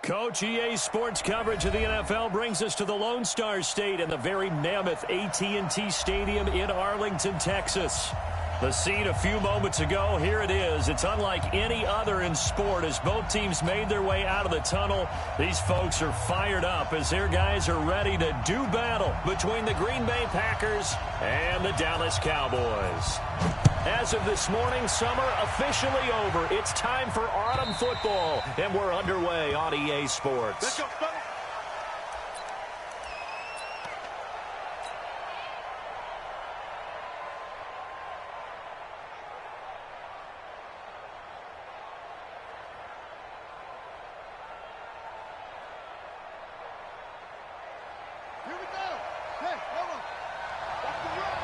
Coach, EA Sports coverage of the NFL brings us to the Lone Star State and the very mammoth AT&T Stadium in Arlington, Texas. The scene a few moments ago, here it is. It's unlike any other in sport as both teams made their way out of the tunnel. These folks are fired up as their guys are ready to do battle between the Green Bay Packers and the Dallas Cowboys. As of this morning, summer officially over. It's time for autumn football, and we're underway on EA Sports. Let's go, brother. Here we go. Hey, hold on. Watch the run.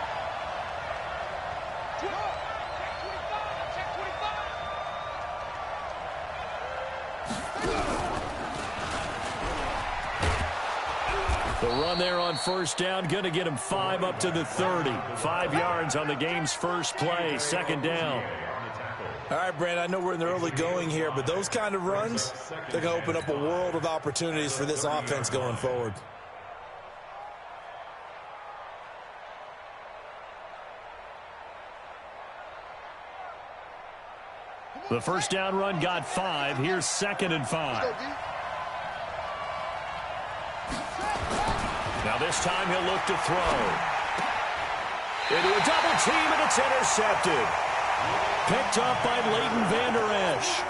Check 25. The run there on first down, going to get him 5 up to the 30. 5 yards on the game's first play, second down. All right, Brand, I know we're in the early going here, but those kind of runs, they're going to open up a world of opportunities for this offense going forward. The first down run got 5. Here's 2nd and 5. Now this time he'll look to throw. Into a double team, and it's intercepted. Picked up by Leighton Vander Esch.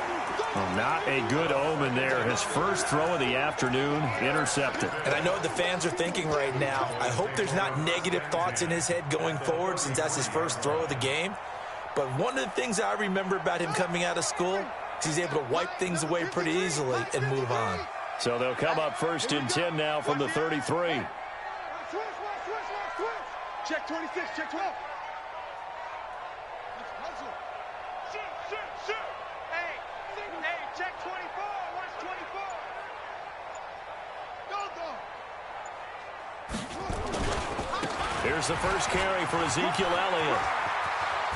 Well, not a good omen there. His first throw of the afternoon, intercepted. And I know what the fans are thinking right now. I hope there's not negative thoughts in his head going forward since that's his first throw of the game. But one of the things I remember about him coming out of school is he's able to wipe things away pretty easily and move on. So they'll come up 1st and 10 now from the 33. Check 26, check 12. Shoot. Hey, check 24. Watch 24. Go. Here's the first carry for Ezekiel Elliott.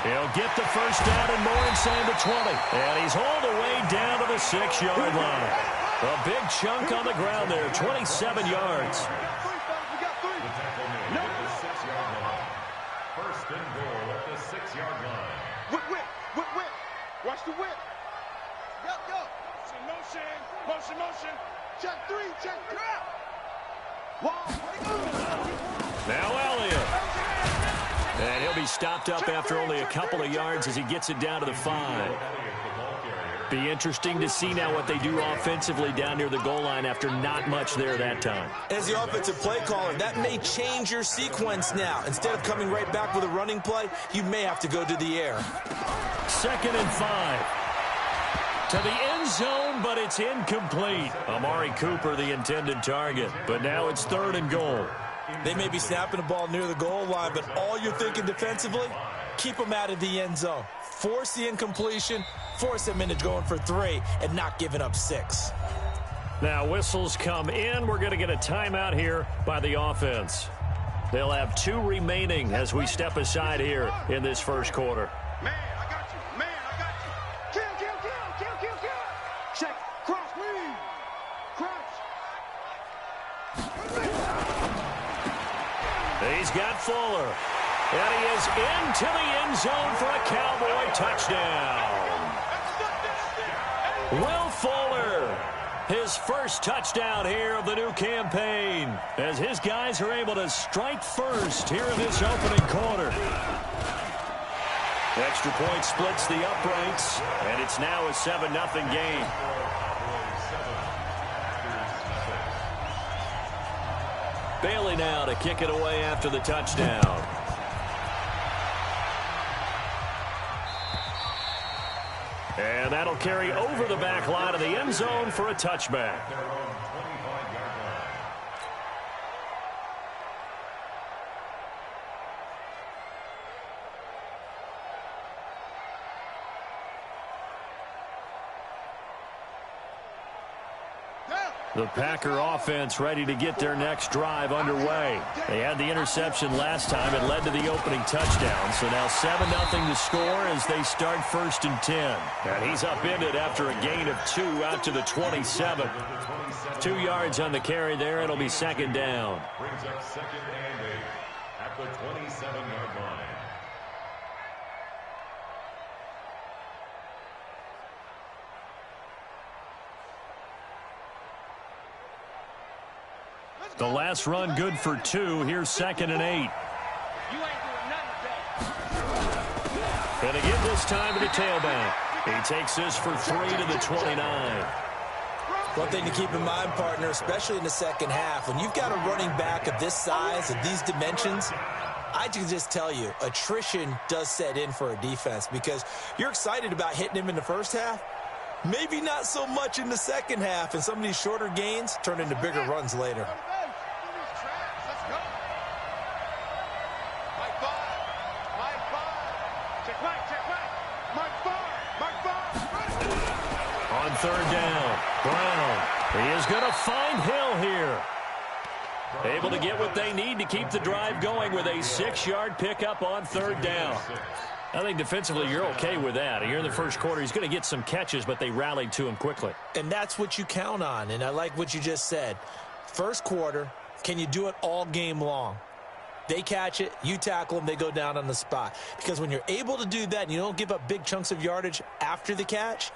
He'll get the first down and more inside the 20. And he's hauled away down to the 6-yard line. A big chunk on the ground there, 27 yards. First and goal at the 6-yard line. Whip. Watch the whip. Go. Motion. Check 3, check drop. Now Elliott. And he'll be stopped up after only a couple of yards as he gets it down to the 5. Be interesting to see now what they do offensively down near the goal line after not much there that time. As the offensive play caller, that may change your sequence now. Instead of coming right back with a running play, you may have to go to the air. 2nd and 5. To the end zone, but it's incomplete. Amari Cooper, the intended target. But now it's 3rd and goal. They may be snapping the ball near the goal line, but all you're thinking defensively, keep them out of the end zone. Force the incompletion, force them into going for 3, and not giving up 6. Now whistles come in. We're going to get a timeout here by the offense. They'll have 2 remaining as we step aside here in this first quarter. Man, I got you. Kill. Check. Cross, me. Crouch. He's got Fuller. And he is into the end zone for a Cowboy touchdown. Will Fuller, his first touchdown here of the new campaign. as his guys are able to strike first here in this opening quarter. Extra point splits the uprights, and it's now a 7-0 game. Bailey now to kick it away after the touchdown. And that'll carry over the back line of the end zone for a touchback. The Packer offense ready to get their next drive underway. They had the interception last time. It led to the opening touchdown. So now 7-0 to score as they start 1st and 10. And he's upended after a gain of 2 out to the 27. 2 yards on the carry there. It'll be 2nd down. Brings up 2nd and 8 at the 27-yard line. The last run good for 2. Here's 2nd and 8. And again this time to the tailback. He takes this for 3 to the 29. One thing to keep in mind, partner, especially in the second half, when you've got a running back of this size, of these dimensions, I can just tell you, attrition does set in for a defense because you're excited about hitting him in the first half. Maybe not so much in the second half, and some of these shorter gains turn into bigger runs later. On 3rd down, Brown. He is going to find Hill here. Able to get what they need to keep the drive going with a 6-yard pickup on 3rd down. I think defensively you're okay with that. Here in the first quarter, he's going to get some catches, but they rallied to him quickly. And that's what you count on, and I like what you just said. First quarter, can you do it all game long? They catch it, you tackle them, they go down on the spot. Because when you're able to do that and you don't give up big chunks of yardage after the catch,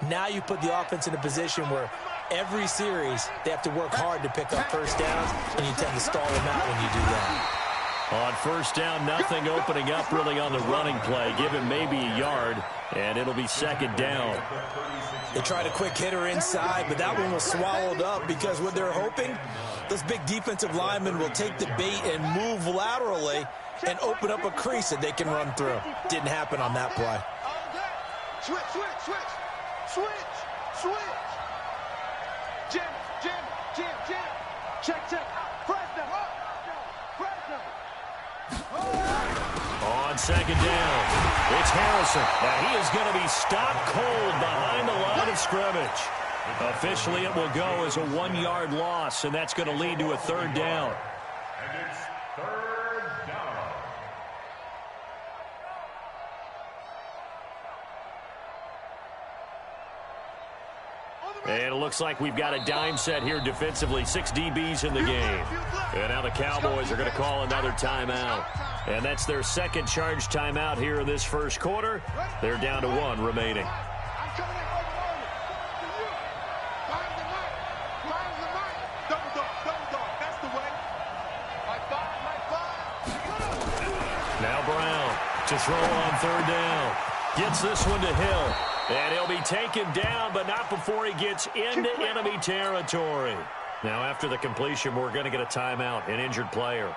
now you put the offense in a position where every series they have to work hard to pick up first downs, and you tend to stall them out when you do that. On 1st down, nothing opening up really on the running play. Give him maybe a yard, and it'll be 2nd down. They tried a quick hitter inside, but that one was swallowed up because what they're hoping, those big defensive linemen will take the bait and move laterally and open up a crease that they can run through. Didn't happen on that play. Switch. Jim. Check. On 2nd down, it's Harrison. Now he is going to be stopped cold behind the line of scrimmage. Officially, it will go as a 1-yard loss, and that's going to lead to a 3rd down. And it's 3rd down. And it looks like we've got a dime set here defensively. 6 DBs in the game. And now the Cowboys are going to call another timeout. And that's their 2nd charge timeout here in this first quarter. They're down to 1 remaining. Now Brown to throw on 3rd down. Gets this one to Hill. And he'll be taken down, but not before he gets into enemy territory. Now, after the completion, we're going to get a timeout, an injured player.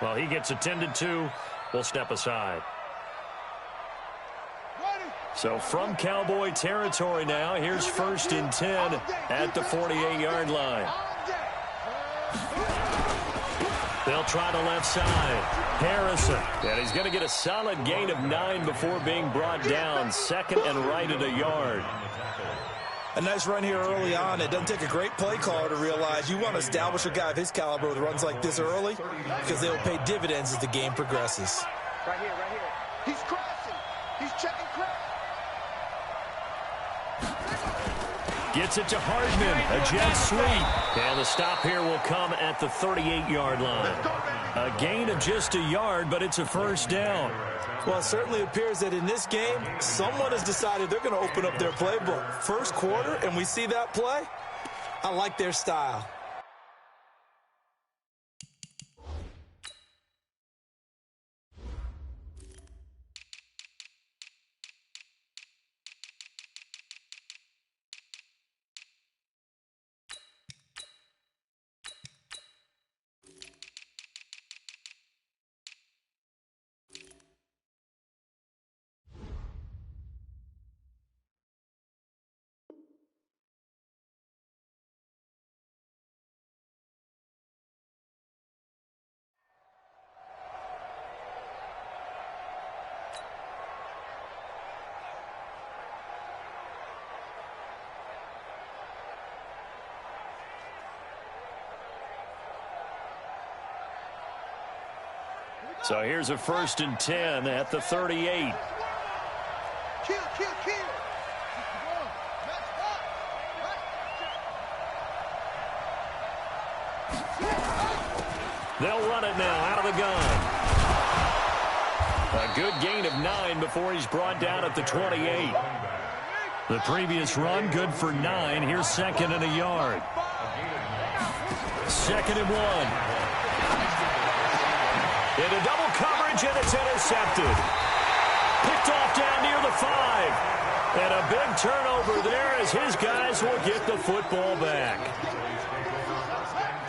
Well, he gets attended to. We'll step aside. So from Cowboy territory now, here's 1st and 10 at the 48-yard line. They'll try the left side. Harrison. And he's going to get a solid gain of 9 before being brought down. 2nd and right at a yard. A nice run here early on. It doesn't take a great play caller to realize you want to establish a guy of his caliber with runs like this early because they will pay dividends as the game progresses. Right here. He's crossing. He's checking crack. Gets it to Hardman, a jet sweep. And the stop here will come at the 38-yard line. A gain of just a yard, but it's a 1st down. Well, it certainly appears that in this game, someone has decided they're going to open up their playbook. First quarter, and we see that play. I like their style. So here's a 1st and 10 at the 38. Kill. They'll run it now out of the gun. A good gain of 9 before he's brought down at the 28. The previous run, good for 9. Here's 2nd and a yard. 2nd and 1. Into double coverage, and it's intercepted. Picked off down near the 5. And a big turnover there as his guys will get the football back.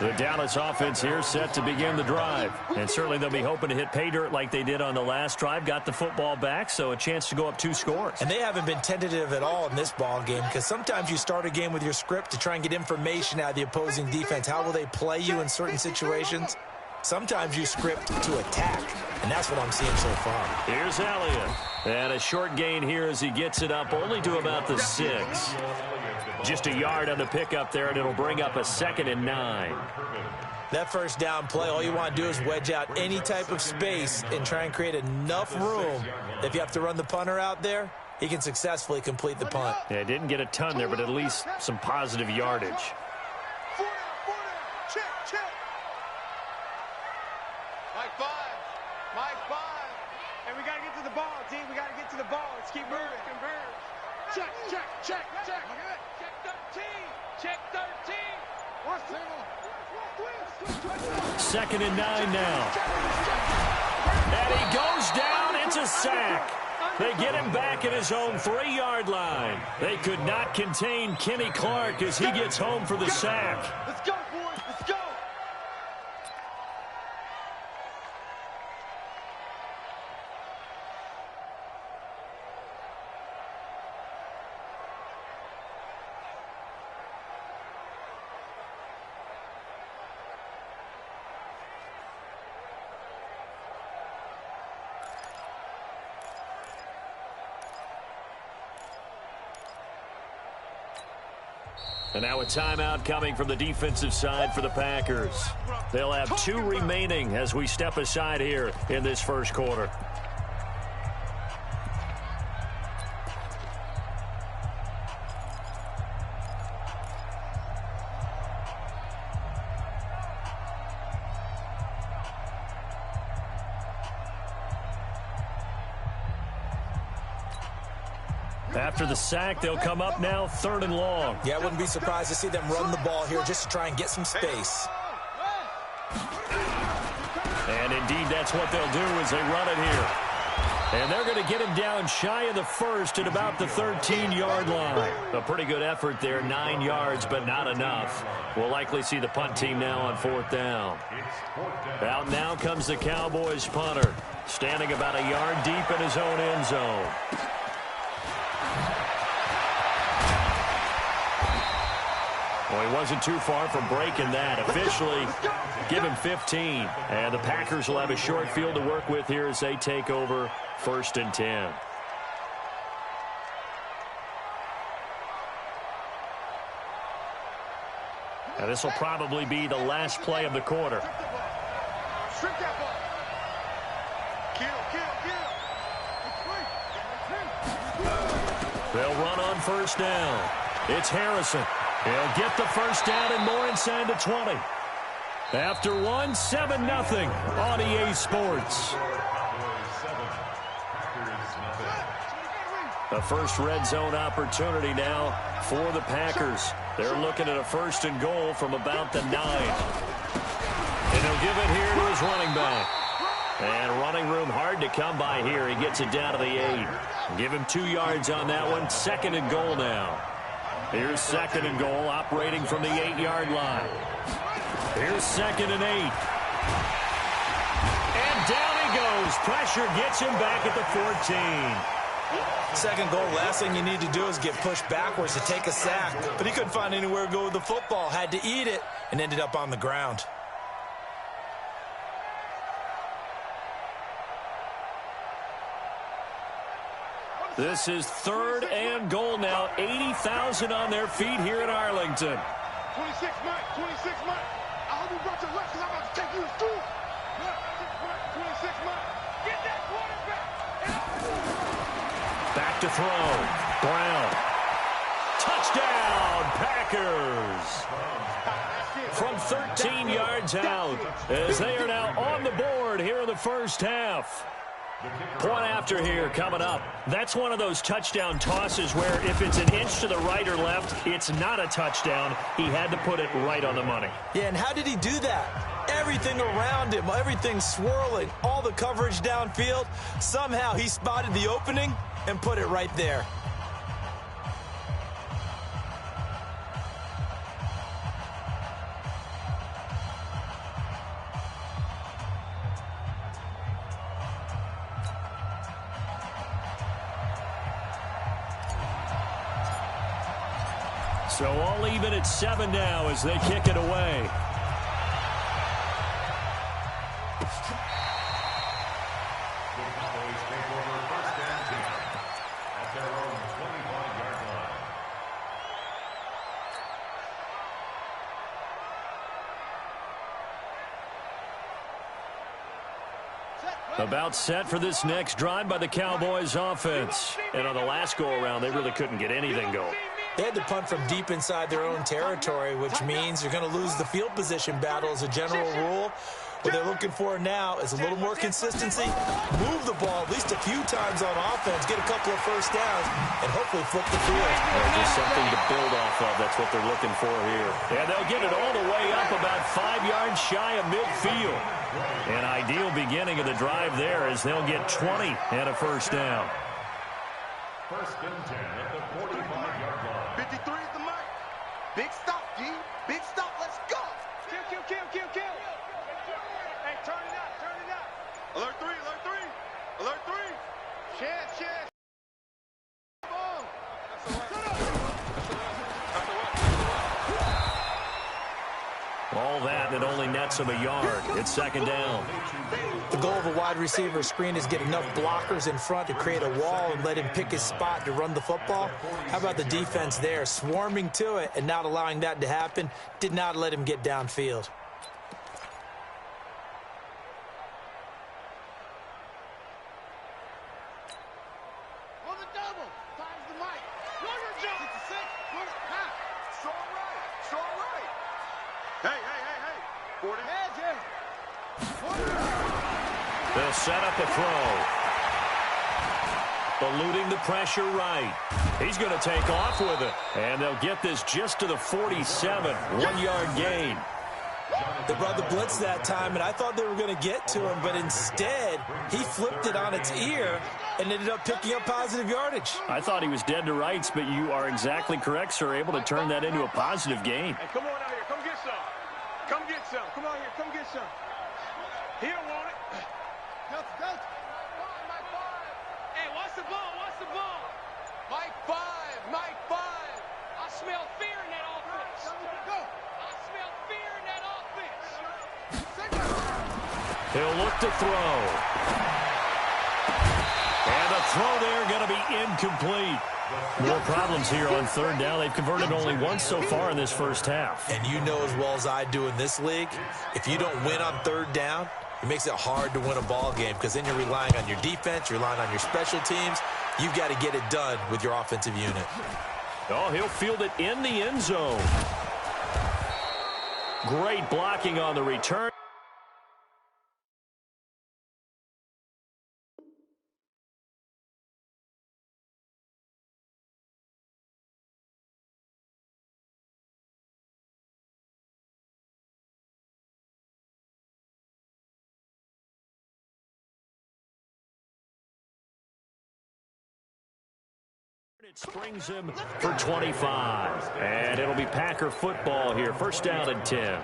The Dallas offense here set to begin the drive. And certainly they'll be hoping to hit pay dirt like they did on the last drive. Got the football back, so a chance to go up 2 scores. And they haven't been tentative at all in this ball game, because sometimes you start a game with your script to try and get information out of the opposing defense. How will they play you in certain situations? Sometimes you script to attack, and that's what I'm seeing so far. Here's Elliott. And a short gain here as he gets it up only to about the 6. Just a yard on the pickup there, and it'll bring up a 2nd and 9. That first down play, all you want to do is wedge out any type of space and try and create enough room. If you have to run the punter out there, he can successfully complete the punt. Yeah, didn't get a ton there, but at least some positive yardage. Check. Mike 5. And we got to get to the ball, team. We got to get to the ball. Let's keep moving. Converge. Check. Check 13. Check 13. 2nd and 9 now. And he goes down. It's a sack. They get him back at his own 3-yard line. They could not contain Kenny Clark as he gets home for the sack. Let's go, boys. Let's go. And now a timeout coming from the defensive side for the Packers. They'll have 2 remaining as we step aside here in this first quarter. After the sack, they'll come up now 3rd and long. Yeah, I wouldn't be surprised to see them run the ball here just to try and get some space. And indeed, that's what they'll do as they run it here. And they're going to get him down shy of the 1st at about the 13-yard line. A pretty good effort there, 9 yards, but not enough. We'll likely see the punt team now on 4th down. Out now comes the Cowboys punter, standing about a yard deep in his own end zone. Well, he wasn't too far from breaking that. Officially, give him 15. And the Packers will have a short field to work with here as they take over 1st and 10. Now, this will probably be the last play of the quarter. Strip that ball. Kill. They'll run on 1st down. It's Harrison. He'll get the 1st down and more inside the 20. After 1, 7-0 on EA Sports. A first red zone opportunity now for the Packers. They're looking at a 1st and goal from about the 9. And he'll give it here to his running back. And running room hard to come by here. He gets it down to the 8. Give him 2 yards on that one. 2nd and goal now. Here's 2nd and goal, operating from the 8-yard line. Here's 2nd and 8. And down he goes. Pressure gets him back at the 14. 2nd goal, last thing you need to do is get pushed backwards to take a sack. But he couldn't find anywhere to go with the football. Had to eat it and ended up on the ground. This is 3rd and goal now. 80,000 on their feet here in Arlington. 26 Mike. I hope you brought your left because I'm about to take you to school. 26 Get that quarterback. Back to throw. Brown. Touchdown, Packers. From 13 yards out, as they are now on the board here in the first half. Point after here coming up. That's one of those touchdown tosses where if it's an inch to the right or left, it's not a touchdown. He had to put it right on the money. Yeah, and how did he do that? Everything around him, everything swirling, all the coverage downfield. Somehow he spotted the opening and put it right there. So all even at 7 now as they kick it away. The Cowboys take over first and 10 at their own 25-yard line. About set for this next drive by the Cowboys offense. And on the last go-around, they really couldn't get anything going. They had to punt from deep inside their own territory, which means you're going to lose the field position battle as a general rule. What they're looking for now is a little more consistency, move the ball at least a few times on offense, get a couple of first downs, and hopefully flip the field. Just something to build off of. That's what they're looking for here. And they'll get it all the way up about 5 yards shy of midfield. An ideal beginning of the drive there as they'll get 20 and a first down. First and 10 at the 45-yard line. 53 is the mark. Big stop, G. Big stop. Let's go. Kill, kill, kill, kill, kill. Hey, turn it up, turn it up. Alert 3, alert 3. Alert 3. Chance, chance. Ball. All that, and it only nets him a yard. It's second down. The goal of a wide receiver screen is get enough blockers in front to create a wall and let him pick his spot to run the football. How about the defense there, swarming to it and not allowing that to happen? Did not let him get downfield. On the double. Finds the mic. Warrior jump. 66. It's all right. It's all right. Hey, hey, hey, hey. 40. Heads in. They'll set up a throw. Eluding the pressure right. He's going to take off with it. And they'll get this just to the 47. 1 yard gain. They brought the blitz that time, and I thought they were going to get to him, but instead, he flipped it on its ear and ended up picking up positive yardage. I thought he was dead to rights, but you are exactly correct, sir. Able to turn that into a positive gain. Hey, come on out here. Come get some. Come get some. Come on here. Come get some. He don't want it. Delta. Hey, watch the ball. Watch the ball. Mike 5. Mike 5. I smell fear in that offense. Go. I smell fear in that offense. He'll look to throw. And the throw there going to be incomplete. More problems here on third down. They've converted only once so far in this first half. And you know as well as I do in this league, if you don't win on third down, it makes it hard to win a ball game because then you're relying on your defense, you're relying on your special teams. You've got to get it done with your offensive unit. Oh, he'll field it in the end zone. Great blocking on the return. It springs him for 25. And it'll be Packer football here. First down and 10.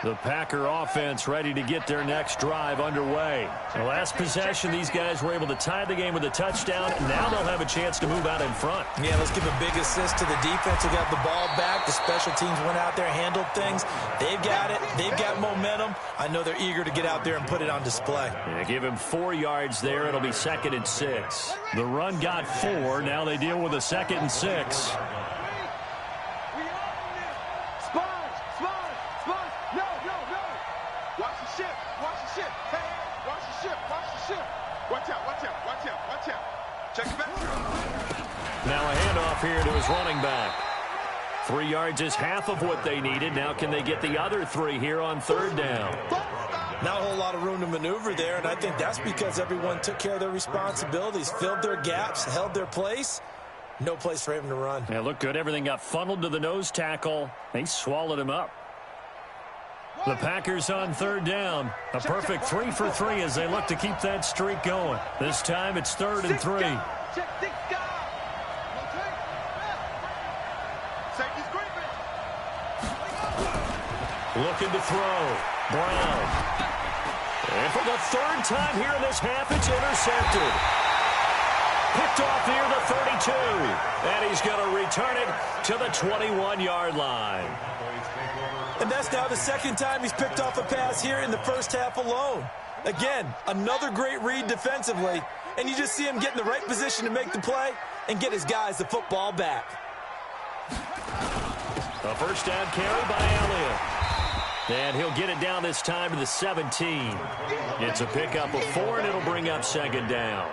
The Packer offense ready to get their next drive underway. The last possession, these guys were able to tie the game with a touchdown. Now they'll have a chance to move out in front. Yeah, let's give a big assist to the defense who got the ball back. The special teams went out there, handled things. They've got it. They've got momentum. I know they're eager to get out there and put it on display. Yeah, give him 4 yards there. It'll be 2nd and 6. The run got 4. Now they deal with a 2nd and 6. Now a handoff here to his running back. 3 yards is half of what they needed. Now can they get the other 3 here on 3rd down? Not a whole lot of room to maneuver there, and I think that's because everyone took care of their responsibilities, filled their gaps, held their place. No place for him to run. Yeah, looked good. Everything got funneled to the nose tackle. They swallowed him up. The Packers on 3rd down. A perfect 3 for 3 as they look to keep that streak going. This time it's 3rd and 3. Looking to throw. Brown. And for the 3rd time here in this half, it's intercepted. Picked off near the 32. And he's going to return it to the 21-yard line. And that's now the 2nd time he's picked off a pass here in the first half alone. Again, another great read defensively. And you just see him get in the right position to make the play and get his guys the football back. A first down carry by Elliott. And he'll get it down this time to the 17. It's a pickup of 4, and it'll bring up 2nd down.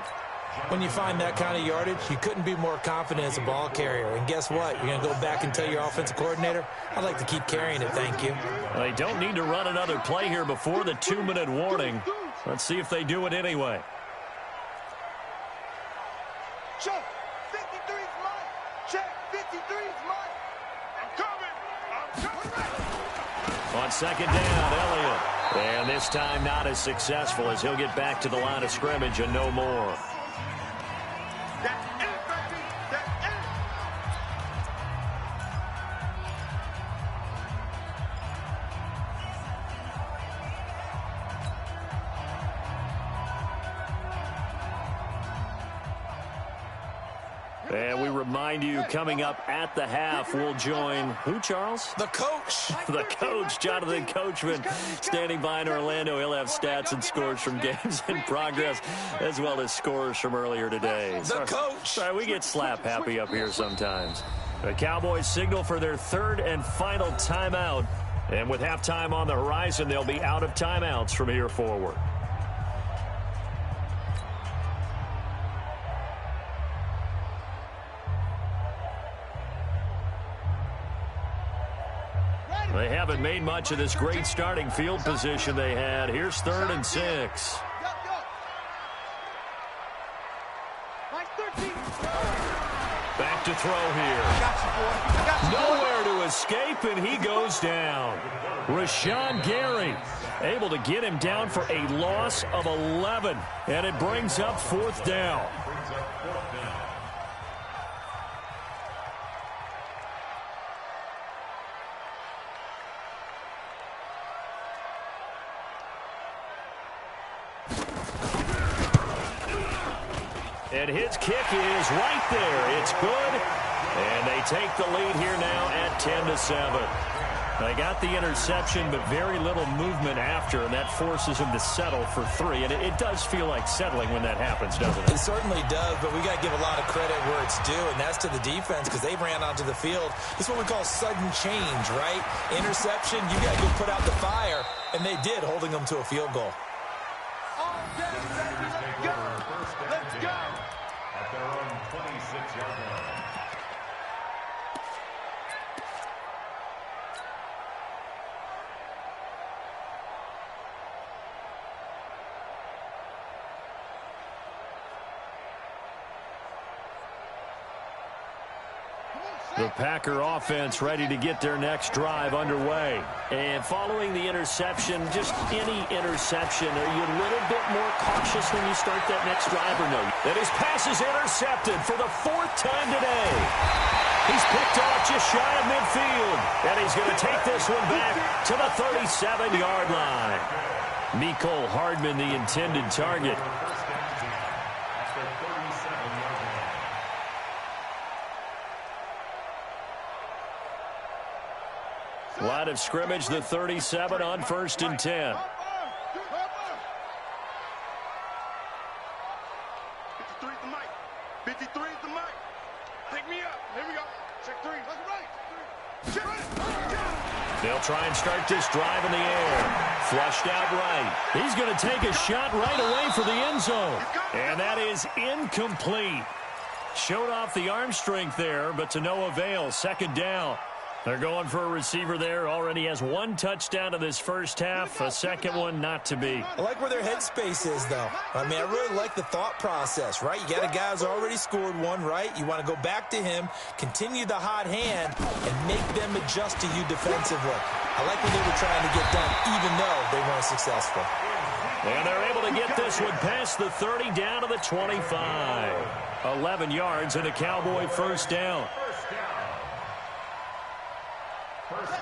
When you find that kind of yardage, you couldn't be more confident as a ball carrier. And guess what? You're going to go back and tell your offensive coordinator, I'd like to keep carrying it, thank you. Well, they don't need to run another play here before the 2-minute warning. Let's see if they do it anyway. Check, 53's mine. Check, 53's mine. I'm coming. On 2nd down, Elliott. And this time not as successful as he'll get back to the line of scrimmage and no more. That's it, baby. That's it. And we remind you, coming up at the half, we'll join who, Charles? The coach. The coach, Jonathan Coachman, standing by in Orlando. He'll have stats and scores from games in progress, as well as scores from earlier today. The coach. Sorry, we get slap happy up here sometimes. The Cowboys signal for their 3rd and final timeout. And with halftime on the horizon, they'll be out of timeouts from here forward. They haven't made much of this great starting field position they had. Here's 3rd and 6. Back to throw here. Nowhere to escape, and he goes down. Rashawn Gary able to get him down for a loss of 11, and it brings up 4th down. And his kick is right there. It's good. And they take the lead here now at 10-7. They got the interception, but very little movement after, and that forces him to settle for 3. And it does feel like settling when that happens, doesn't it? It certainly does, but we got to give a lot of credit where it's due, and that's to the defense because they ran onto the field. This is what we call sudden change, right? Interception, you got to go put out the fire, and they did, holding them to a field goal. Let's go. At their own 26-yard line. The Packer offense ready to get their next drive underway. And following the interception, just any interception, are you a little bit more cautious when you start that next drive or no? And his pass is intercepted for the 4th time today. He's picked off just shy of midfield. And he's going to take this one back to the 37-yard line. Mecole Hardman, the intended target. Line of scrimmage, the 37 on 1st and 10. 53 is the mic. 53 is the mic. Pick me up. Here we go. Check 3. Let's right. Check right. They'll try and start this drive in the air. Flushed out right. He's going to take a shot right away for the end zone. And that is incomplete. Showed off the arm strength there, but to no avail. 2nd down. They're going for a receiver there. Already has 1 touchdown in this first half. A second one not to be. I like where their headspace is, though. I mean, I really like the thought process, right? You got a guy who's already scored one, right? You want to go back to him, continue the hot hand, and make them adjust to you defensively. I like what they were trying to get done, even though they weren't successful. And they're able to get this one past the 30 down to the 25. 11 yards and a Cowboy first down.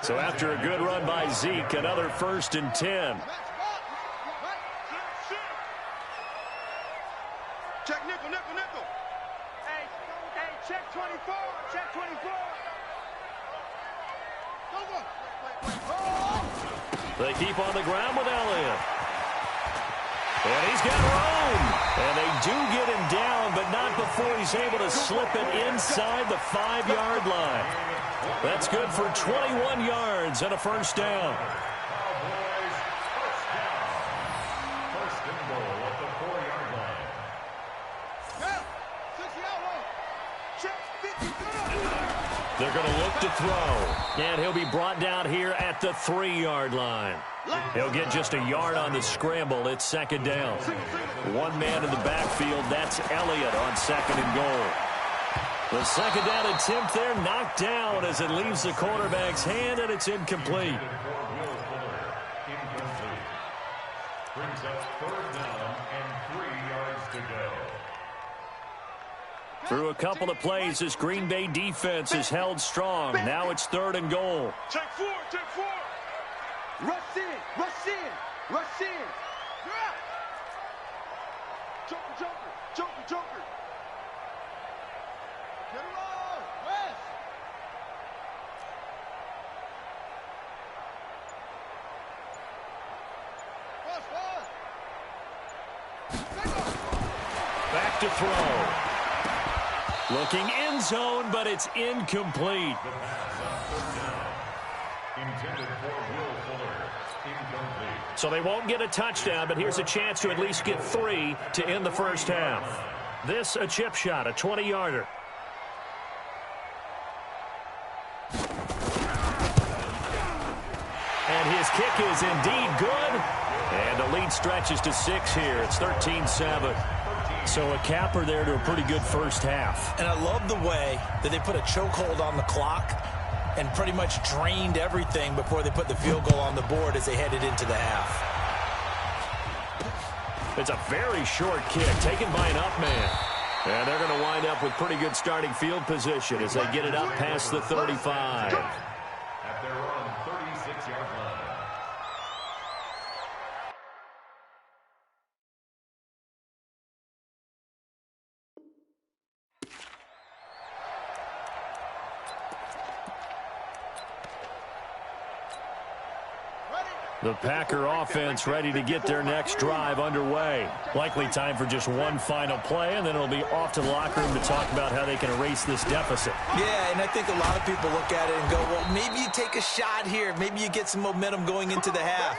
So after a good run by Zeke, another 1st and 10. Check nickel, nickel, nickel. Hey, check 24. Check 24. They keep on the ground with Elliott. And he's got room. And they do get him down, but not before he's able to slip it inside the 5-yard line. That's good for 21 yards and a first down. Cowboys first down. 1st and goal at the 4-yard line. They're going to look to throw. And he'll be brought down here at the 3-yard line. He'll get just a yard on the scramble. It's 2nd down. 1 man in the backfield. That's Elliott on 2nd and goal. The 2nd down attempt there knocked down as it leaves the quarterback's hand, and it's incomplete. Brings up 3rd down and 3 yards to go. Through a couple of plays, this Green Bay defense is held strong. Now it's 3rd and goal. Check 4, check 4. Rush in, rush in, rush in. Joker, joker, joker, joker. Get him on, West. Back to throw. Looking end zone, but it's incomplete. Intended for Will Fuller. Incomplete. So they won't get a touchdown, but here's a chance to at least get 3 to end the first half. This a chip shot, a 20-yarder. And his kick is indeed good. And the lead stretches to 6 here. It's 13-7. So a capper there to a pretty good first half. And I love the way that they put a chokehold on the clock and pretty much drained everything before they put the field goal on the board as they headed into the half. It's a very short kick taken by an up man. And they're going to wind up with pretty good starting field position as they get it up past the 35. At their own 36-yard line. The Packer offense ready to get their next drive underway. Likely time for just one final play, and then it'll be off to the locker room to talk about how they can erase this deficit. Yeah, and I think a lot of people look at it and go, well, maybe you take a shot here. Maybe you get some momentum going into the half.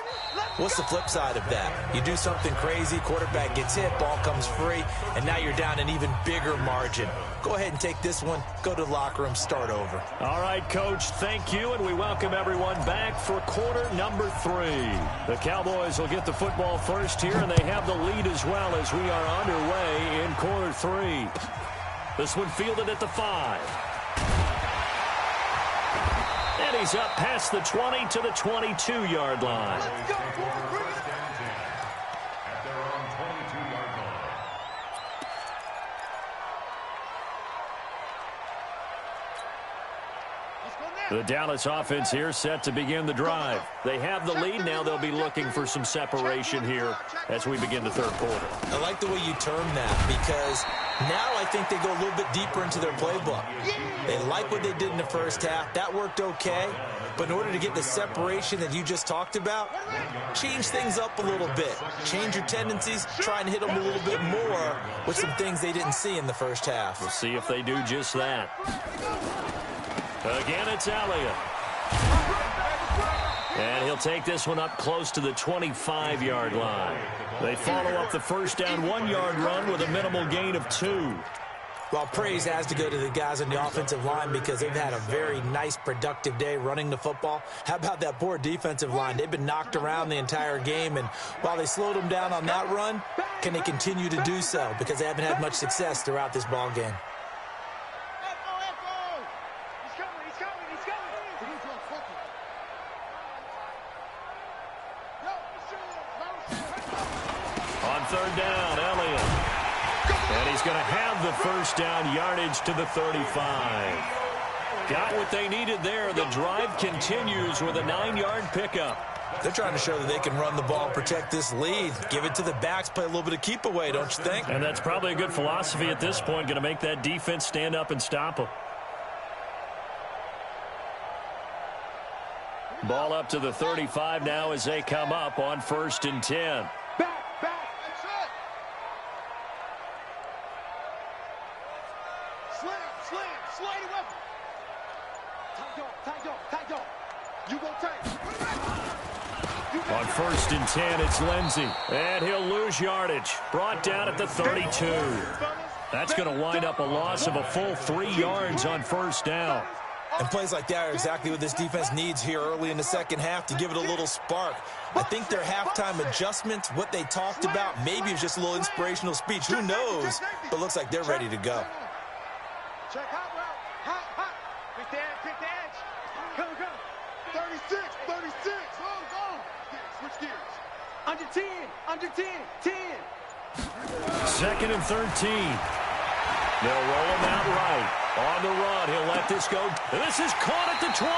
What's the flip side of that? You do something crazy, quarterback gets hit, ball comes free, and now you're down an even bigger margin. Go ahead and take this one, go to the locker room, start over. All right, Coach, thank you, and we welcome everyone back for quarter number 3. The Cowboys will get the football first here, and they have the lead as well as we are underway in quarter 3. This one fielded at the 5. And he's up past the 20 to the 22-yard line. Let's go, At their own 22-yard line. The Dallas offense here set to begin the drive. They have the lead. Now they'll be looking for some separation here as we begin the third quarter. I like the way you term that because now I think they go a little bit deeper into their playbook. They like what they did in the first half. That worked okay. But in order to get the separation that you just talked about, change things up a little bit. Change your tendencies. Try and hit them a little bit more with some things they didn't see in the first half. We'll see if they do just that. Again, it's Elliott. And he'll take this one up close to the 25-yard line. They follow up the first down 1-yard run with a minimal gain of 2. Well, praise has to go to the guys on the offensive line because they've had a very nice, productive day running the football. How about that poor defensive line? They've been knocked around the entire game, and while they slowed them down on that run, can they continue to do so? Because they haven't had much success throughout this ball game. On third down, Elliott. And he's going to have the first down yardage to the 35. Got what they needed there. The drive continues with a 9-yard pickup. They're trying to show that they can run the ball and protect this lead. Give it to the backs, play a little bit of keep away, don't you think? And that's probably a good philosophy at this point, going to make that defense stand up and stop them. Ball up to the 35 now as they come up on 1st and 10. On 1st and 10, it's Lindsey. And he'll lose yardage. Brought down at the 32. That's going to wind up a loss of a full 3 yards on 1st down. And plays like that are exactly what this defense needs here early in the second half to give it a little spark. I think their halftime adjustments, what they talked about, maybe it was just a little inspirational speech. Who knows? But looks like they're ready to go. Check hot route. Hot. Quick the edge. Come. 36. Go. Switch gears. Under 10. 10. 2nd and 13. They'll roll him out right. On the run, he'll let this go. And this is caught at the 20.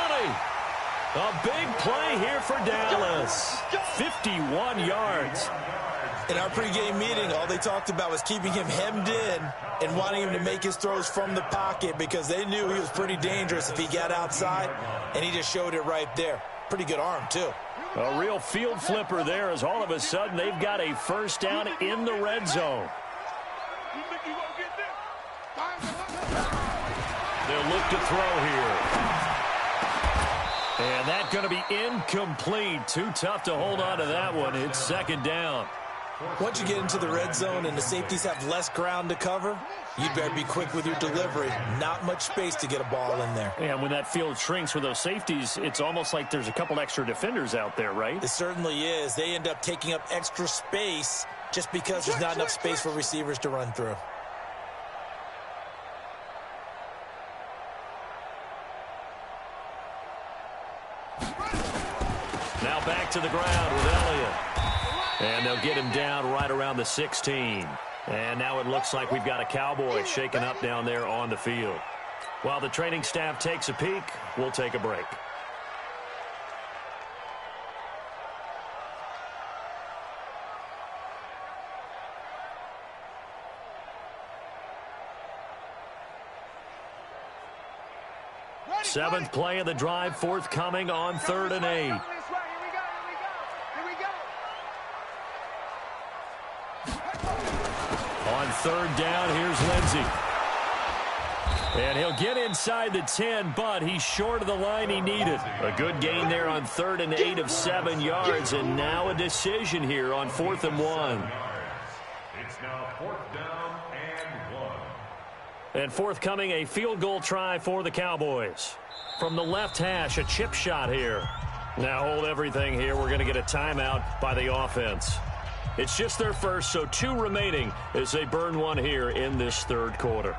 A big play here for Dallas. 51 yards. In our pregame meeting, all they talked about was keeping him hemmed in and wanting him to make his throws from the pocket because they knew he was pretty dangerous if he got outside, and he just showed it right there. Pretty good arm, too. A real field flipper there as all of a sudden they've got a first down in the red zone. They'll look to throw here. And that's going to be incomplete. Too tough to hold on to that one. It's 2nd down. Once you get into the red zone and the safeties have less ground to cover, you'd better be quick with your delivery. Not much space to get a ball in there. And when that field shrinks with those safeties, it's almost like there's a couple extra defenders out there, right? It certainly is. They end up taking up extra space just because there's not enough space for receivers to run through. Now back to the ground with Elliott. And they'll get him down right around the 16. And now it looks like we've got a Cowboy shaken up down there on the field. While the training staff takes a peek, we'll take a break. Seventh play of the drive forthcoming on 3rd and 8. On 3rd down, here's Lindsey. And he'll get inside the 10, but he's short of the line he needed. A good gain there on 3rd and 8 of 7 yards, and now a decision here on 4th and 1. It's now 4th down and 1. And forthcoming, a field goal try for the Cowboys. From the left hash, a chip shot here. Now hold everything here. We're going to get a timeout by the offense. It's just their first, so 2 remaining as they burn one here in this 3rd quarter.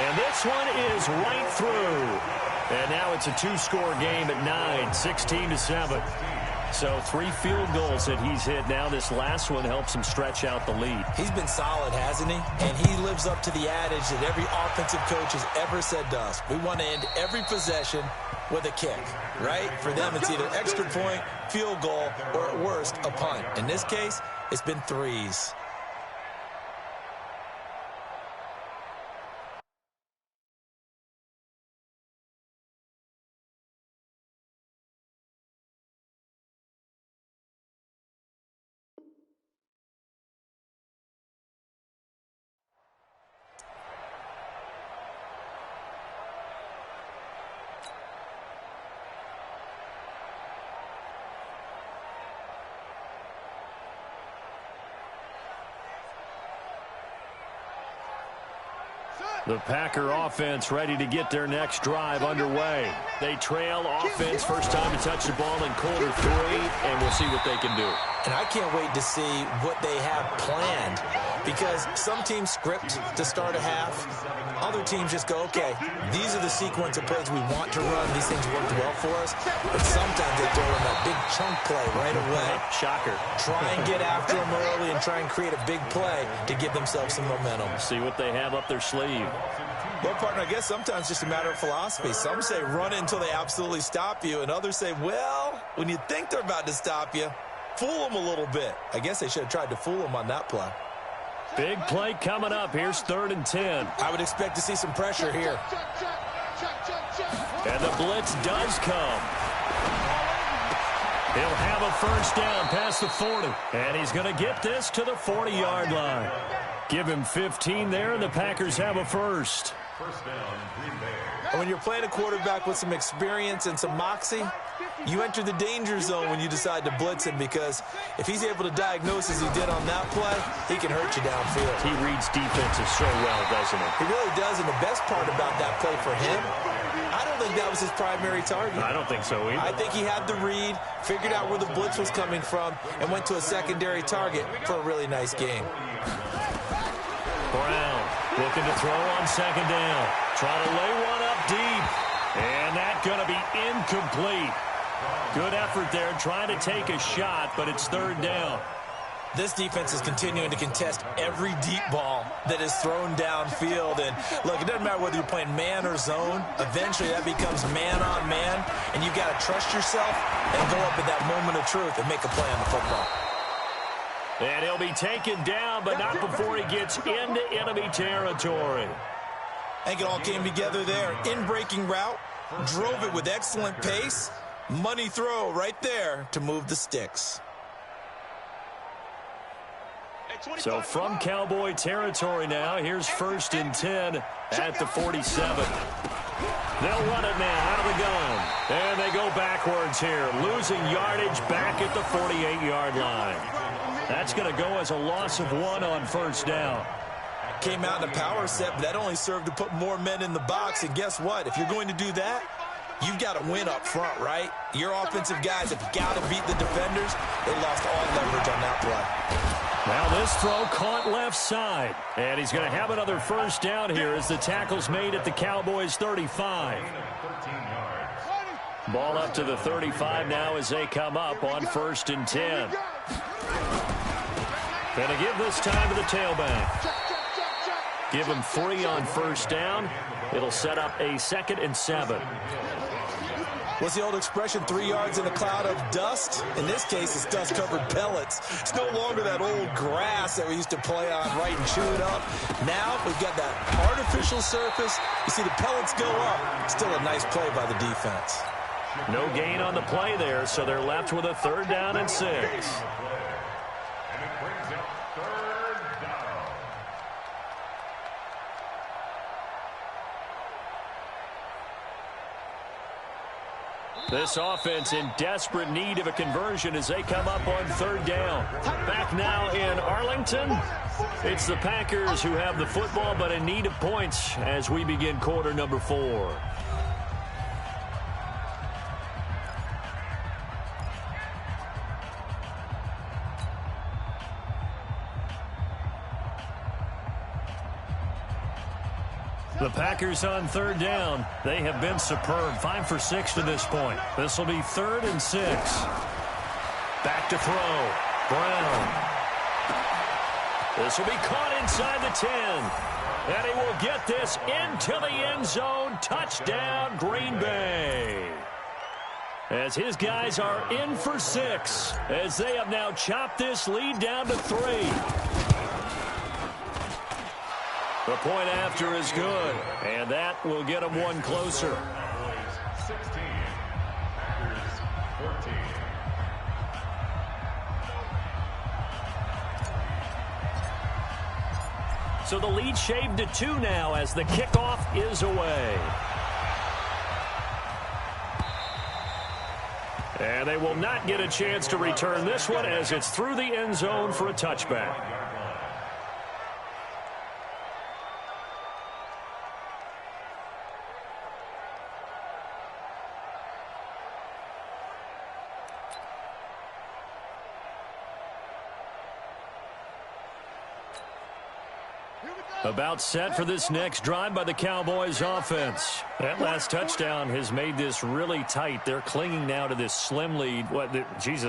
And this one is right through. And now it's a 2-score game at 9, 16-7. So 3 field goals that he's hit now. This last one helps him stretch out the lead. He's been solid, hasn't he? And he lives up to the adage that every offensive coach has ever said to us. We want to end every possession with a kick, right? For them, it's either extra point, field goal, or at worst, a punt. In this case, it's been 3s. The Packer offense ready to get their next drive underway. They trail offense, first time to touch the ball in quarter 3, and we'll see what they can do. And I can't wait to see what they have planned, because some teams script to start a half. Other teams just go, okay, these are the sequence of plays we want to run. These things worked well for us. But sometimes they throw in that big chunk play right away. Shocker. Try and get after them early and try and create a big play to give themselves some momentum. See what they have up their sleeve. Well, partner, I guess sometimes it's just a matter of philosophy. Some say run it until they absolutely stop you, and others say, well, when you think they're about to stop you, fool them a little bit. I guess they should have tried to fool them on that play. Big play coming up. Here's 3rd and 10. I would expect to see some pressure here. And the blitz does come. He'll have a first down past the 40. And he's going to get this to the 40-yard line. Give him 15 there, and the Packers have a first. First down, Green Bay. And when you're playing a quarterback with some experience and some moxie, you enter the danger zone when you decide to blitz him, because if he's able to diagnose as he did on that play, he can hurt you downfield. He reads defenses so well, doesn't he? He really does, and the best part about that play for him, I don't think that was his primary target. I don't think so either. I think he had the read, figured out where the blitz was coming from, and went to a secondary target for a really nice game. Brown looking to throw on 2nd down. Trying to lay one up deep. And that's going to be incomplete. Good effort there, trying to take a shot, but it's 3rd down. This defense is continuing to contest every deep ball that is thrown downfield. And, look, it doesn't matter whether you're playing man or zone. Eventually, that becomes man-on-man, and you've got to trust yourself and go up at that moment of truth and make a play on the football. And he'll be taken down, but not before he gets into enemy territory. I think it all came together there. In-breaking route, drove it with excellent pace. Money throw right there to move the sticks. So from Cowboy territory now, here's 1st and 10 at the 47. They'll run it now out of the gun. And they go backwards here, losing yardage back at the 48-yard line. That's going to go as a loss of 1 on 1st down. Came out in a power set, but that only served to put more men in the box. And guess what? If you're going to do that, you've got to win up front, right? Your offensive guys have got to beat the defenders. They lost all leverage on that play. Now this throw caught left side. And he's going to have another 1st down here as the tackle's made at the Cowboys' 35. Ball up to the 35 now as they come up on 1st and 10. Going to give this time to the tailback. Give him 3 on 1st down. It'll set up a 2nd and 7. What's the old expression, 3 yards in a cloud of dust? In this case, it's dust-covered pellets. It's no longer that old grass that we used to play on, right, and chew it up. Now we've got that artificial surface. You see the pellets go up. Still a nice play by the defense. No gain on the play there, so they're left with a 3rd down and 6. This offense in desperate need of a conversion as they come up on 3rd down. Back now in Arlington, it's the Packers who have the football but in need of points as we begin quarter number 4. The Packers on 3rd down. They have been superb. 5 for 6 to this point. This will be 3rd and 6. Back to throw. Brown. This will be caught inside the 10. And he will get this into the end zone. Touchdown, Green Bay. As his guys are in for 6, as they have now chopped this lead down to 3. The point after is good, and that will get them one closer. 16, Packers 14. So the lead shaved to 2 now as the kickoff is away. And they will not get a chance to return this one as it's through the end zone for a touchback. About set for this next drive by the Cowboys offense. That last touchdown has made this really tight. They're clinging now to this slim lead.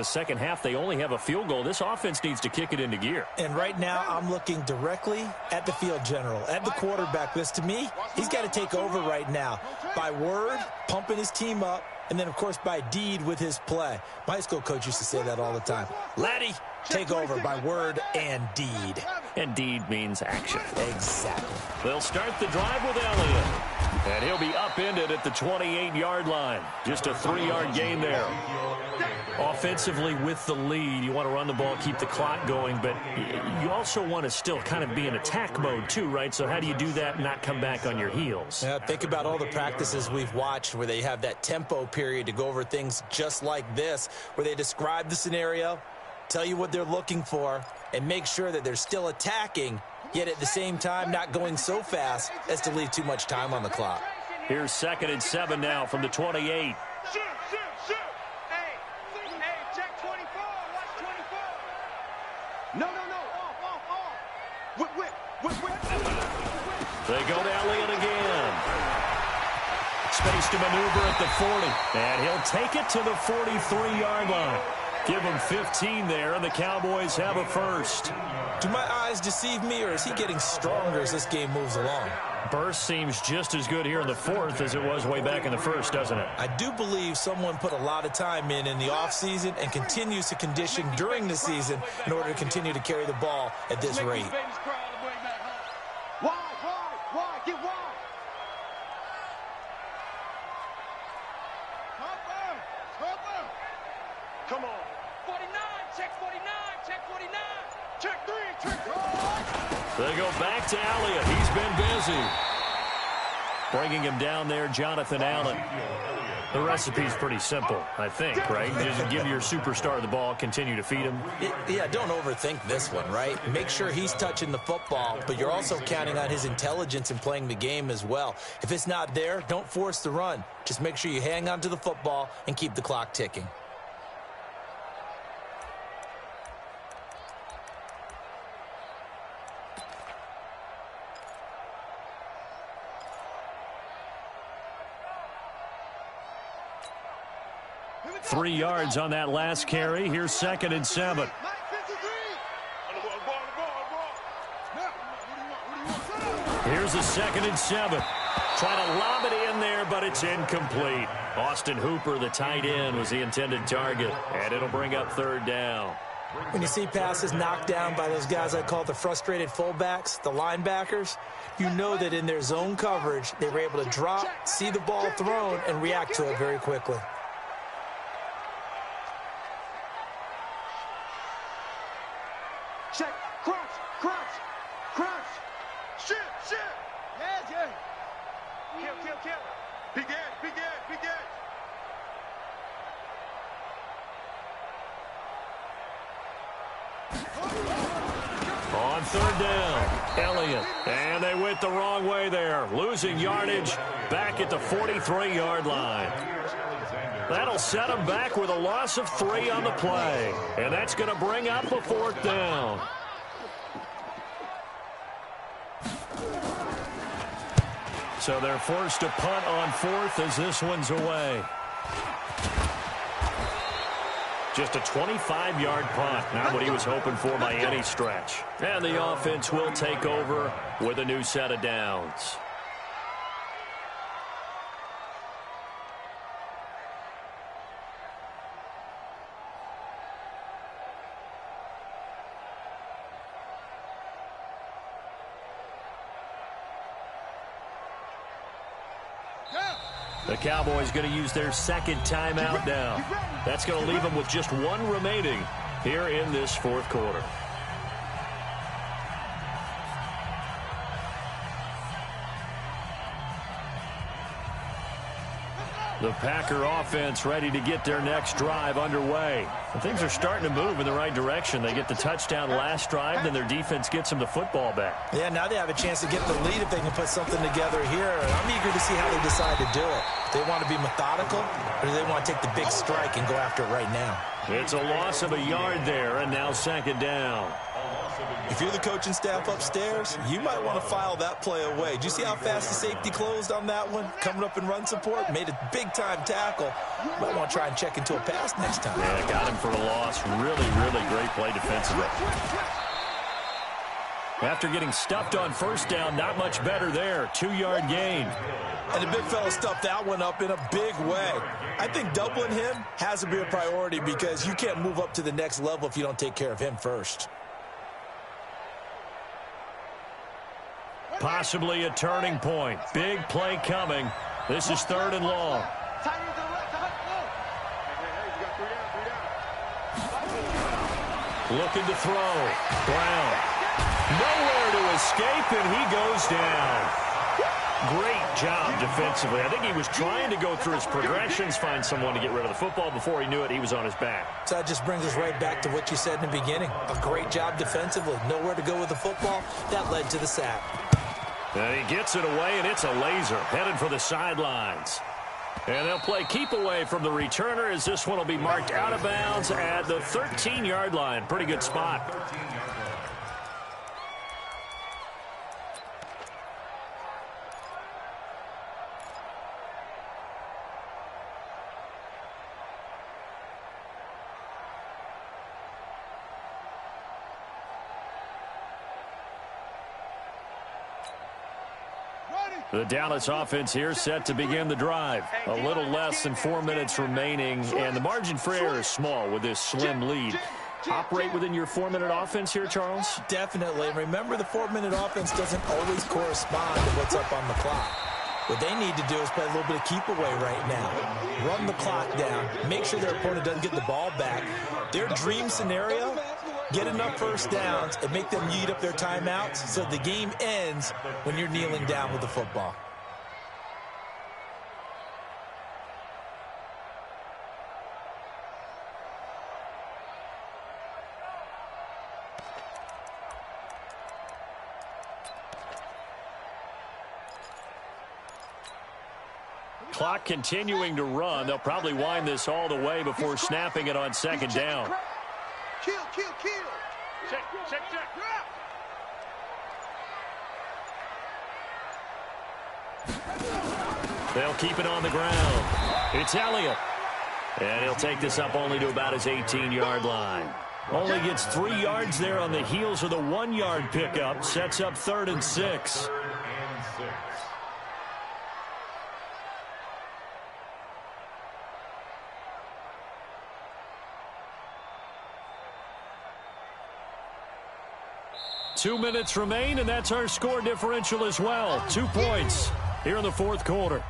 Second half, they only have a field goal. This offense needs to kick it into gear. And right now, I'm looking directly at the field general, at the quarterback. Because to me, he's got to take over right now. By word, pumping his team up, and then, of course, by deed with his play. My high school coach used to say that all the time. Laddie, take over by word and deed. And deed means action. Exactly. They'll start the drive with Elliott. And he'll be upended at the 28-yard line. Just a 3-yard gain there. Offensively with the lead, you want to run the ball, keep the clock going, but you also want to still kind of be in attack mode too, right? So how do you do that and not come back on your heels? Yeah, think about all the practices we've watched where they have that tempo period to go over things just like this, where they describe the scenario, tell you what they're looking for, and make sure that they're still attacking, yet at the same time not going so fast as to leave too much time on the clock. Here's 2nd and 7 now from the 28. Shoot. Hey, check 24. Watch 24. No. Off. Whip. They go to Elliott again. Space to maneuver at the 40. And he'll take it to the 43-yard line. Give him 15 there, and the Cowboys have a first. Do my eyes deceive me, or is he getting stronger as this game moves along? Burst seems just as good here in the 4th as it was way back in the 1st, doesn't it? I do believe someone put a lot of time in the offseason and continues to condition during the season in order to continue to carry the ball at this rate. Wide. Get wide. Come on. 49, check 49. Check 3, check 4. They go back to Elliott. He's been busy. Bringing him down there, Jonathan Allen. The recipe's pretty simple, I think, right? Just give your superstar the ball, continue to feed him. Yeah, don't overthink this one, right? Make sure he's touching the football, but you're also counting on his intelligence in playing the game as well. If it's not there, don't force the run. Just make sure you hang on to the football and keep the clock ticking. Three yards on that last carry. Here's 2nd and 7. Here's a 2nd and 7. Trying to lob it in there, but it's incomplete. Austin Hooper, the tight end, was the intended target, and it'll bring up 3rd down. When you see passes knocked down by those guys I call the frustrated fullbacks, the linebackers, you know that in their zone coverage, they were able to drop, see the ball thrown, and react to it very quickly. Check. Crunch. Shit. Yeah. Kill. Begin. On 3rd down, Elliott. And they went the wrong way there. Losing yardage back at the 43-yard line. That'll set them back with a loss of 3 on the play. And that's going to bring up a 4th down. So they're forced to punt on 4th as this one's away. Just a 25-yard punt. Not what he was hoping for by any stretch. And the offense will take over with a new set of downs. The Cowboys going to use their second timeout now. That's going to leave them with just one remaining here in this fourth quarter. The Packer offense ready to get their next drive underway. And things are starting to move in the right direction. They get the touchdown last drive, then their defense gets them the football back. Yeah, now they have a chance to get the lead if they can put something together here. I'm eager to see how they decide to do it. They want to be methodical, or do they want to take the big strike and go after it right now? It's a loss of a yard there, and now second down. If you're the coaching staff upstairs, you might want to file that play away. Do you see how fast the safety closed on that one? Coming up in run support, made a big-time tackle. Might want to try and check into a pass next time. Yeah, got him for a loss. Really, really great play defensively. After getting stuffed on first down, not much better there. 2-yard gain. And the big fella stuffed that one up in a big way. I think doubling him has to be a priority because you can't move up to the next level if you don't take care of him first. Possibly a turning point. Big play coming. This is third and long. Looking to throw. Brown. Nowhere to escape, and he goes down. Great job defensively. I think he was trying to go through his progressions, find someone to get rid of the football. Before he knew it, he was on his back. So that just brings us right back to what you said in the beginning. A great job defensively. Nowhere to go with the football. That led to the sack. And he gets it away, and it's a laser. Headed for the sidelines. And they'll play keep away from the returner as this one will be marked out of bounds at the 13-yard line. Pretty good spot. The Dallas offense here set to begin the drive. A little less than 4 minutes remaining, and the margin for error is small with this slim lead. Operate within your 4-minute offense here, Charles? Definitely. And remember, the 4-minute offense doesn't always correspond to what's up on the clock. What they need to do is play a little bit of keep away right now. Run the clock down. Make sure their opponent doesn't get the ball back. Their dream scenario, get enough first downs and make them eat up their timeouts so the game ends when you're kneeling down with the football. Clock continuing to run. They'll probably wind this all the way before snapping it on second down. Kill. Check. They'll keep it on the ground. It's Elliott. And he'll take this up only to about his 18-yard line. Only gets 3 yards there on the heels of the 1-yard pickup. Sets up 3rd and 6. 2 minutes remain, and that's our score differential as well. 2 points here in the fourth quarter.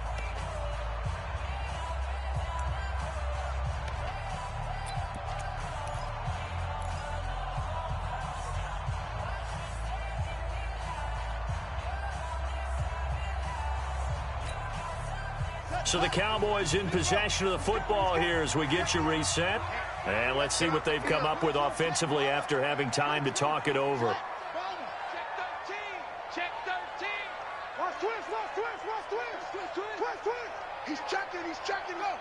So the Cowboys in possession of the football here as we get you reset. And let's see what they've come up with offensively after having time to talk it over. Check 13. Watch twist. He's checking. Look.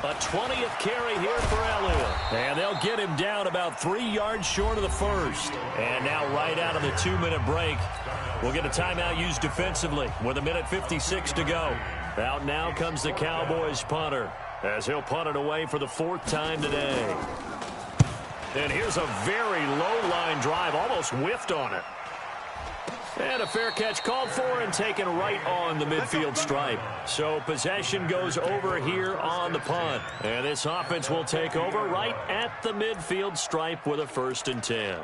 A 20th carry here for Elliott. And they'll get him down about 3 yards short of the first. And now right out of the 2-minute break, we'll get a timeout used defensively with 1:56 to go. Out now comes the Cowboys punter. as he'll punt it away for the 4th time today. And here's a very low-line drive, almost whiffed on it. And a fair catch called for and taken right on the midfield stripe. So possession goes over here on the punt. And this offense will take over right at the midfield stripe with a 1st and 10.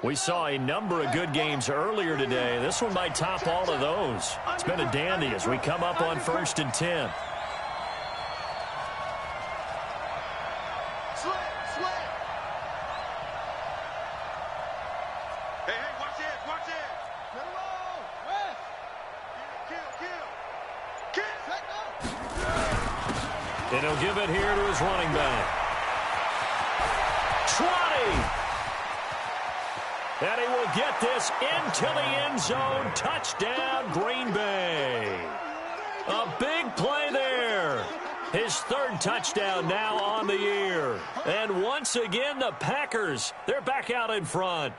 We saw a number of good games earlier today. This one might top all of those. It's been a dandy as we come up on 1st and 10. And he'll give it here to his running back. Trotty! And he will get this into the end zone. Touchdown, Green Bay. A big play there. His 3rd touchdown now on the year. And once again, the Packers, they're back out in front.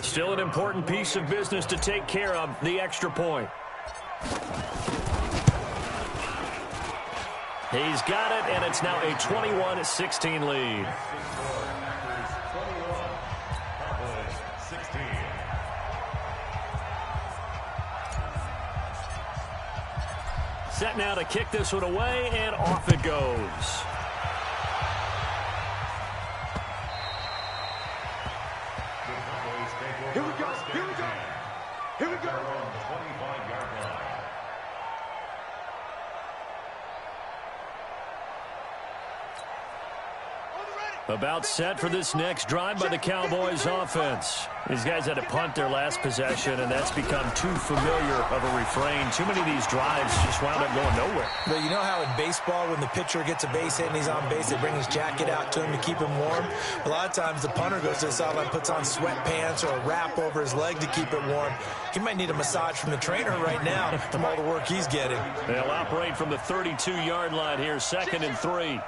Still an important piece of business to take care of, the extra point. He's got it, and it's now a 21-16 lead. Set now to kick this one away, and off it goes. Here we go, here we go, here we go. About set for this next drive by the Cowboys offense. These guys had to punt their last possession, and that's become too familiar of a refrain. Too many of these drives just wound up going nowhere. Well, you know how in baseball, when the pitcher gets a base hit and he's on base, they bring his jacket out to him to keep him warm? A lot of times the punter goes to the sideline, puts on sweatpants or a wrap over his leg to keep it warm. He might need a massage from the trainer right now from all the work he's getting. They'll operate from the 32-yard line here, 2nd and 3.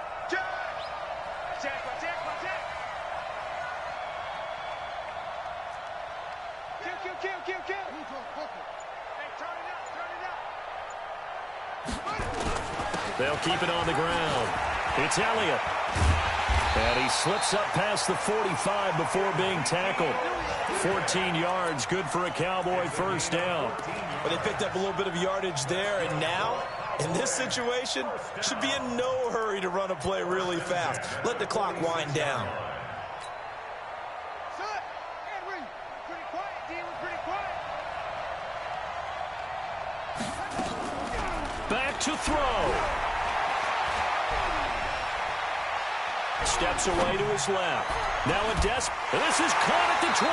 They'll keep it on the ground. It's Elliott. And he slips up past the 45 before being tackled. 14 yards, good for a Cowboy 1st down. Well, they picked up a little bit of yardage there, and now, in this situation, should be in no hurry to run a play really fast. Let the clock wind down. Back to throw. Steps away to his left. Now a this is caught at the 20.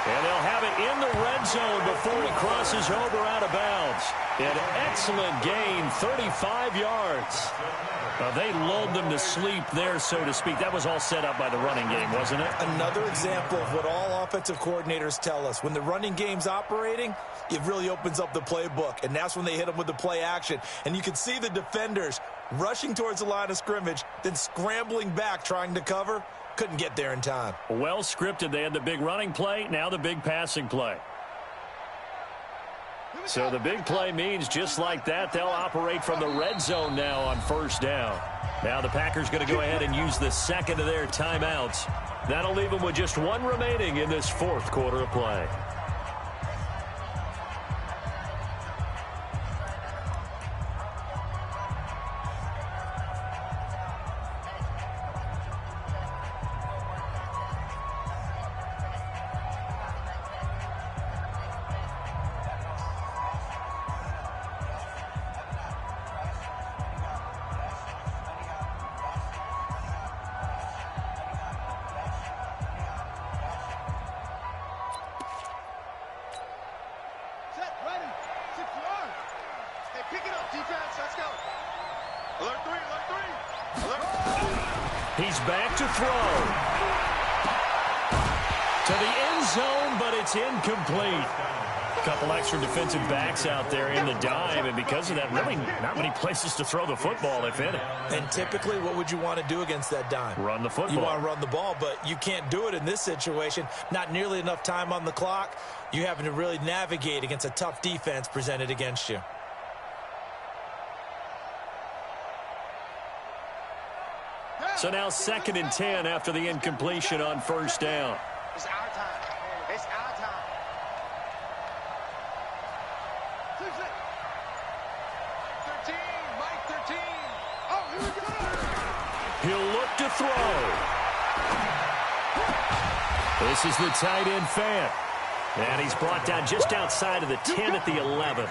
And they'll have it in the red zone before he crosses over out of bounds. An excellent gain, 35 yards. They lulled them to sleep there, so to speak. That was all set up by the running game, wasn't it? Another example of what all offensive coordinators tell us. When the running game's operating, it really opens up the playbook. And that's when they hit them with the play action. And you can see the defenders rushing towards the line of scrimmage, then scrambling back trying to cover. Couldn't get there in time. Well scripted. They had the big running play, now the big passing play. So the big play means just like that, they'll operate from the red zone now on 1st down. Now the Packers going to go ahead and use the 2nd of their timeouts. That'll leave them with just 1 remaining in this 4th quarter of play. He's back to throw. To the end zone, but it's incomplete. couple extra defensive backs out there in the dime, and because of that, really not many places to throw the football, if any. And typically, what would you want to do against that dime? Run the football. You want to run the ball, but you can't do it in this situation. Not nearly enough time on the clock. You having to really navigate against a tough defense presented against you. So now 2nd and 10 after the incompletion on first down. It's our time. It's our time. 13, Mike 13. Oh, here we go. He'll look to throw. This is the tight end fan. And he's brought down just outside of the 10 at the 11.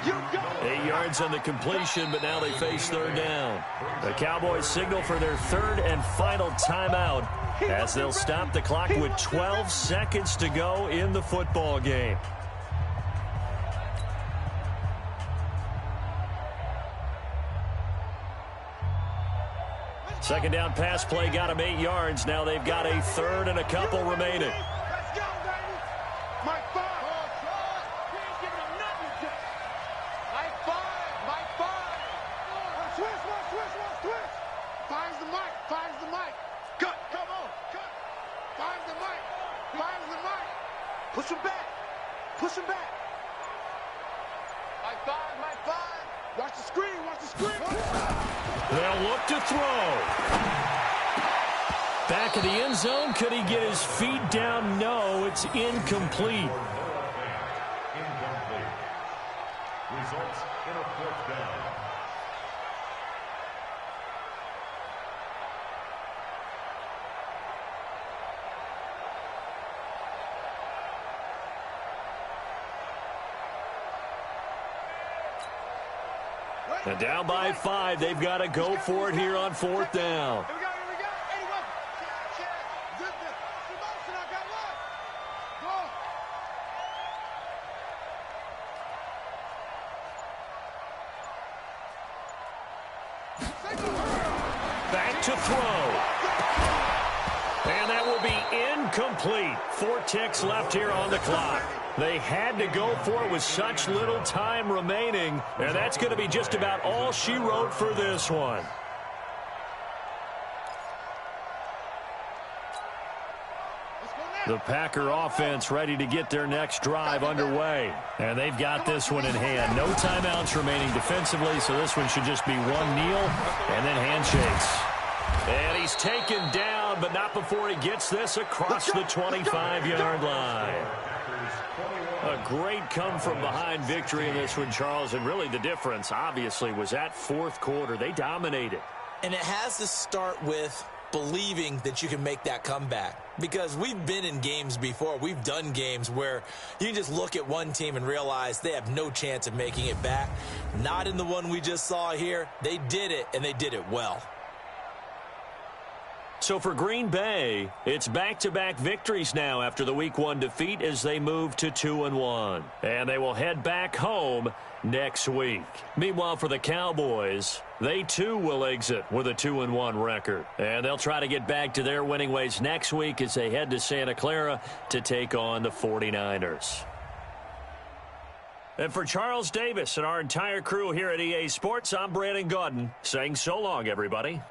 8 yards on the completion, but now they face third down. The Cowboys signal for their third and final timeout as they'll stop the clock with 12 seconds to go in the football game. Second down pass play got him 8 yards. Now they've got a third and a couple remaining. Let's go, baby. Mike 5. He ain't giving him nothing, Jack. Mike 5. Mike 5. Switch. Finds the mic. Cut. Come on. Cut. Finds the mic. Push him back. Mike 5. Mike 5. Watch the screen. They'll look to throw. Back of the end zone. Could he get his feet down? No, it's incomplete. Incomplete. Results in a 4th down. And down by 5. They've got to go for it here on 4th down. Here we go. 81. Check. Good. Motion, I got one. Go. Back to throw. And that will be incomplete. 4 ticks left here on the clock. They had to go for it with such little time remaining, and that's going to be just about all she wrote for this one. The Packer offense ready to get their next drive underway, and they've got this one in hand. No timeouts remaining defensively, so this one should just be one kneel and then handshakes. And he's taken down, but not before he gets this across the 25-yard line. A great come-from-behind victory in this one, Charles, and really the difference, obviously, was that 4th quarter. They dominated. And it has to start with believing that you can make that comeback. Because we've been in games before. We've done games where you can just look at one team and realize they have no chance of making it back. Not in the one we just saw here. They did it, and they did it well. So for Green Bay, it's back-to-back victories now after the Week 1 defeat as they move to 2-1. And they will head back home next week. Meanwhile, for the Cowboys, they too will exit with a 2-1 record. And they'll try to get back to their winning ways next week as they head to Santa Clara to take on the 49ers. And for Charles Davis and our entire crew here at EA Sports, I'm Brandon Gaudin saying so long, everybody.